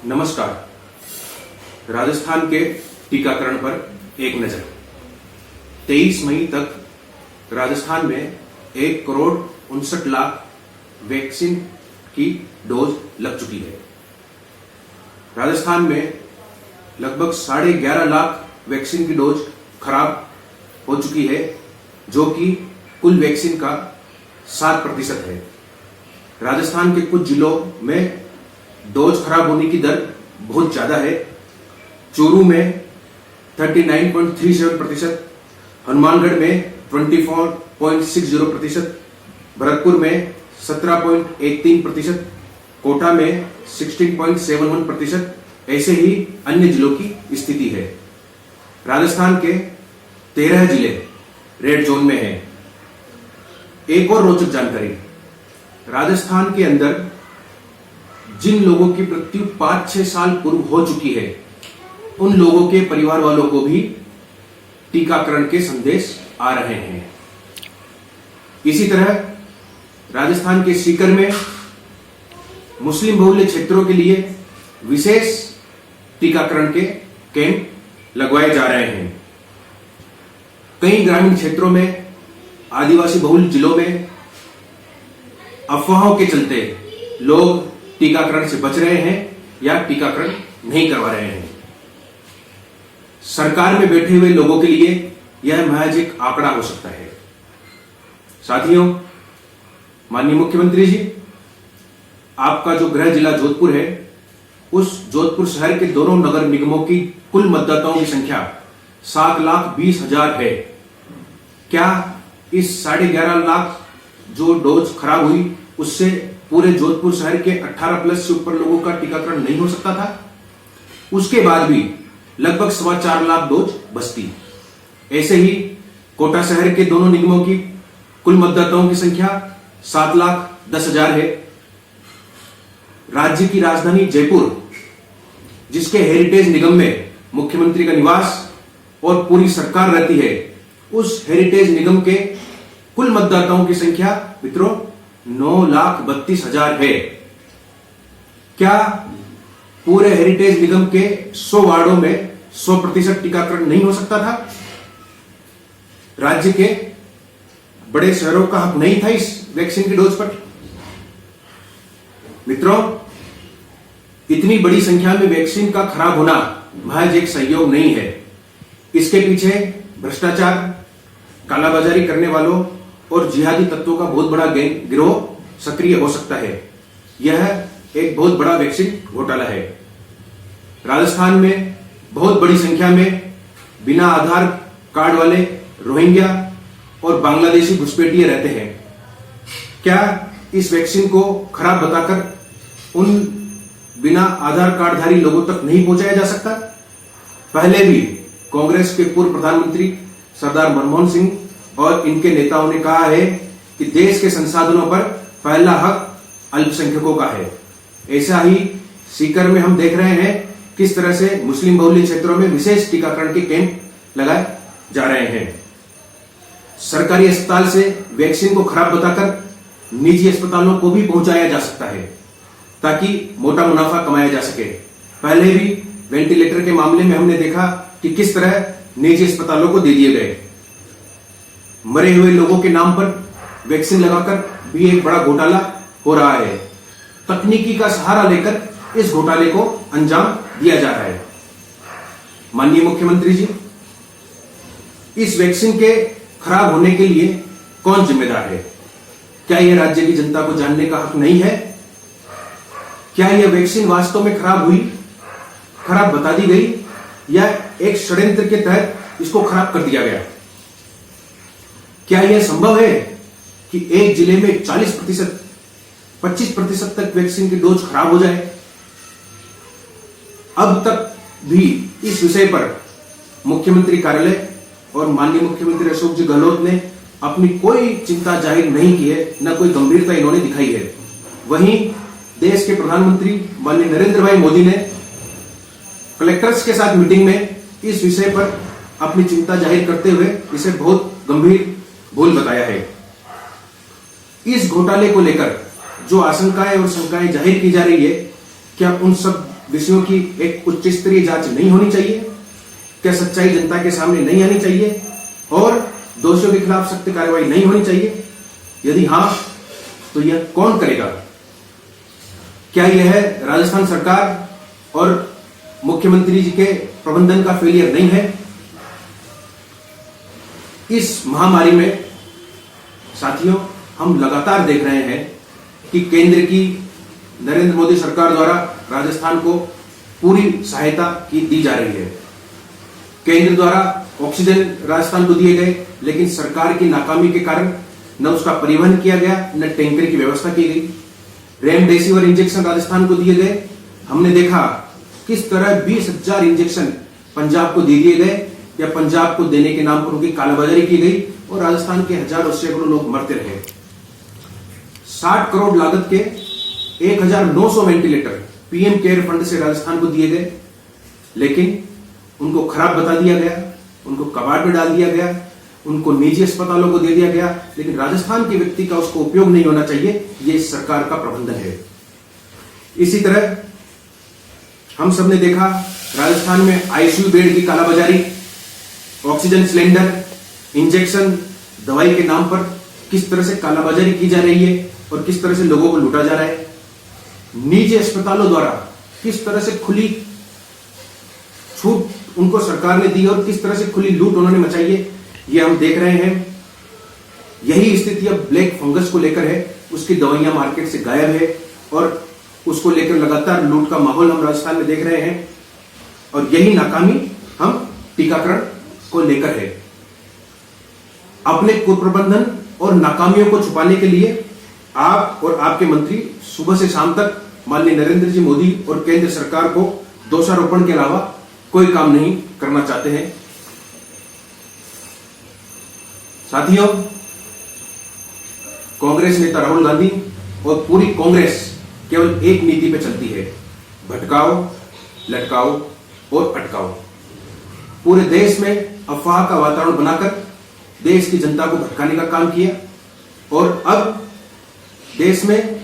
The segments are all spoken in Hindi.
नमस्कार। राजस्थान के टीकाकरण पर एक नजर। 23 मई तक राजस्थान में 1,59,00,000 वैक्सीन की डोज लग चुकी है। राजस्थान में लगभग 11.5 लाख वैक्सीन की डोज खराब हो चुकी है, जो कि कुल वैक्सीन का 7% है। राजस्थान के कुछ जिलों में डोज खराब होने की दर बहुत ज्यादा है। चूरू में 39.37%, हनुमानगढ़ में 24.60%, भरतपुर में 17.13%, कोटा में 16.71%, ऐसे ही अन्य जिलों की स्थिति है। राजस्थान के 13 जिले रेड जोन में हैं। एक और रोचक जानकारी, राजस्थान के अंदर जिन लोगों की मृत्यु 5-6 साल पूर्व हो चुकी है, उन लोगों के परिवार वालों को भी टीकाकरण के संदेश आ रहे हैं। इसी तरह राजस्थान के सीकर में मुस्लिम बहुल्य क्षेत्रों के लिए विशेष टीकाकरण के कैंप लगवाए जा रहे हैं। कई ग्रामीण क्षेत्रों में, आदिवासी बहुल जिलों में अफवाहों के चलते लोग टीकाकरण से बच रहे हैं या टीकाकरण नहीं करवा रहे हैं। सरकार में बैठे हुए लोगों के लिए यह महज एक आंकड़ा हो सकता है। साथियों, माननीय मुख्यमंत्री जी, आपका जो गृह जिला जोधपुर है, उस जोधपुर शहर के दोनों नगर निगमों की कुल मतदाताओं की संख्या 7,20,000 है। क्या इस 11.5 लाख जो डोज खराब हुई, उससे पूरे जोधपुर शहर के 18+ से ऊपर लोगों का टीकाकरण नहीं हो सकता था? उसके बाद भी लगभग 4.25 लाख डोज बचती। ऐसे ही कोटा शहर के दोनों निगमों की कुल मतदाताओं की संख्या 7,10,000 है। राज्य की राजधानी जयपुर, जिसके हेरिटेज निगम में मुख्यमंत्री का निवास और पूरी सरकार रहती है, उस हेरिटेज निगम के कुल मतदाताओं की संख्या मित्रों 9,32,000 है। क्या पूरे हेरिटेज निगम के 100 वार्डों में 100% टीकाकरण नहीं हो सकता था? राज्य के बड़े शहरों का हक नहीं था इस वैक्सीन की डोज पर? मित्रों, इतनी बड़ी संख्या में वैक्सीन का खराब होना महज एक संयोग नहीं है। इसके पीछे भ्रष्टाचार, कालाबाजारी करने वालों और जिहादी तत्वों का बहुत बड़ा गिरोह सक्रिय हो सकता है। यह एक बहुत बड़ा वैक्सीन घोटाला है। राजस्थान में बहुत बड़ी संख्या में बिना आधार कार्ड वाले रोहिंग्या और बांग्लादेशी घुसपैठिए रहते हैं। क्या इस वैक्सीन को खराब बताकर उन बिना आधार कार्डधारी लोगों तक नहीं पहुंचाया जा सकता? पहले भी कांग्रेस के पूर्व प्रधानमंत्री सरदार मनमोहन सिंह और इनके नेताओं ने कहा है कि देश के संसाधनों पर पहला हक अल्पसंख्यकों का है। ऐसा ही सीकर में हम देख रहे हैं किस तरह से मुस्लिम बहुल्य क्षेत्रों में विशेष टीकाकरण के कैंप लगाए जा रहे हैं। सरकारी अस्पताल से वैक्सीन को खराब बताकर निजी अस्पतालों को भी पहुंचाया जा सकता है, ताकि मोटा मुनाफा कमाया जा सके। पहले भी वेंटिलेटर के मामले में हमने देखा कि किस तरह निजी अस्पतालों को दे दिए गए। मरे हुए लोगों के नाम पर वैक्सीन लगाकर भी एक बड़ा घोटाला हो रहा है। तकनीकी का सहारा लेकर इस घोटाले को अंजाम दिया जा रहा है। माननीय मुख्यमंत्री जी, इस वैक्सीन के खराब होने के लिए कौन जिम्मेदार है? क्या यह राज्य की जनता को जानने का हक नहीं है? क्या यह वैक्सीन वास्तव में खराब हुई, खराब बता दी गई, या एक षड्यंत्र के तहत इसको खराब कर दिया गया? क्या यह संभव है कि एक जिले में 40%, 25% तक वैक्सीन की डोज खराब हो जाए? अब तक भी इस विषय पर मुख्यमंत्री कार्यालय और माननीय मुख्यमंत्री अशोक जी गहलोत ने अपनी कोई चिंता जाहिर नहीं की है, न कोई गंभीरता इन्होंने दिखाई है। वहीं देश के प्रधानमंत्री माननीय नरेंद्र भाई मोदी ने कलेक्टर्स के साथ मीटिंग में इस विषय पर अपनी चिंता जाहिर करते हुए इसे बहुत गंभीर भूल बताया है। इस घोटाले को लेकर जो आशंकाएं और शंकाएं जाहिर की जा रही है, क्या उन सब विषयों की एक उच्च स्तरीय जांच नहीं होनी चाहिए? क्या सच्चाई जनता के सामने नहीं आनी चाहिए और दोषियों के खिलाफ सख्त कार्रवाई नहीं होनी चाहिए? यदि हां, तो यह कौन करेगा? क्या यह राजस्थान सरकार और मुख्यमंत्री जी के प्रबंधन का फेलियर नहीं है? इस महामारी में साथियों, हम लगातार देख रहे हैं कि केंद्र की नरेंद्र मोदी सरकार द्वारा राजस्थान को पूरी सहायता दी जा रही है। केंद्र द्वारा ऑक्सीजन राजस्थान को दिए गए, लेकिन सरकार की नाकामी के कारण न उसका परिवहन किया गया, न टैंकर की व्यवस्था की गई। रेमडेसिविर इंजेक्शन राजस्थान को दिए गए। हमने देखा किस तरह 20,000 इंजेक्शन पंजाब को दे दिए गए या पंजाब को देने के नाम पर उनकी कालाबाजारी की गई और राजस्थान के हजारों सैकड़ों लोग मरते रहे। 60 करोड़ लागत के 1,900 वेंटिलेटर पीएम केयर फंड से राजस्थान को दिए गए, लेकिन उनको खराब बता दिया गया, उनको कबाड़ में डाल दिया गया, उनको निजी अस्पतालों को दे दिया गया, लेकिन राजस्थान के व्यक्ति का उसको उपयोग नहीं होना चाहिए। ये सरकार का प्रबंधन है। इसी तरह हम सब ने देखा राजस्थान में आईसीयू बेड की कालाबाजारी, ऑक्सीजन सिलेंडर, इंजेक्शन, दवाई के नाम पर किस तरह से कालाबाजारी की जा रही है और किस तरह से लोगों को लूटा जा रहा है। निजी अस्पतालों द्वारा किस तरह से खुली छूट उनको सरकार ने दी और किस तरह से खुली लूट उन्होंने मचाई है, ये हम देख रहे हैं। यही स्थिति अब ब्लैक फंगस को लेकर है। उसकी दवाइयां मार्केट से गायब है और उसको लेकर लगातार लूट का माहौल हम राजस्थान में देख रहे हैं और यही नाकामी हम टीकाकरण को लेकर है। अपने कुप्रबंधन और नाकामियों को छुपाने के लिए आप और आपके मंत्री सुबह से शाम तक माननीय नरेंद्र जी मोदी और केंद्र सरकार को दोषारोपण के अलावा कोई काम नहीं करना चाहते हैं। साथियों, कांग्रेस नेता राहुल गांधी और पूरी कांग्रेस केवल एक नीति पे चलती है, भटकाओ, लटकाओ और अटकाओ। पूरे देश में अफवाह का वातावरण बनाकर देश की जनता को भटकाने का काम किया और अब देश में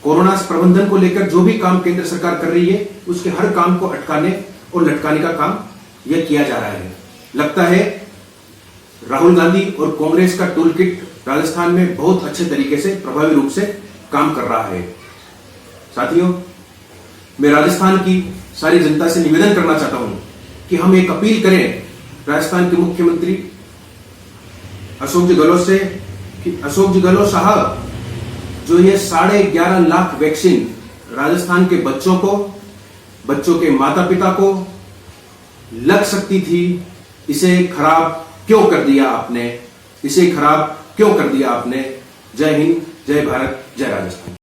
कोरोना प्रबंधन को लेकर जो भी काम केंद्र सरकार कर रही है, उसके हर काम को अटकाने और लटकाने का काम यह किया जा रहा है। लगता है राहुल गांधी और कांग्रेस का टूल किट राजस्थान में बहुत अच्छे तरीके से प्रभावी रूप से काम कर रहा है। साथियों, मैं राजस्थान की सारी जनता से निवेदन करना चाहता हूं कि हम एक अपील करें राजस्थान के मुख्यमंत्री अशोक जी गहलोत से कि अशोक जी गहलोत साहब, जो ये 11.5 लाख वैक्सीन राजस्थान के बच्चों को, बच्चों के माता पिता को लग सकती थी, इसे खराब क्यों कर दिया आपने? इसे खराब क्यों कर दिया आपने? जय हिंद, जय भारत, जय राजस्थान।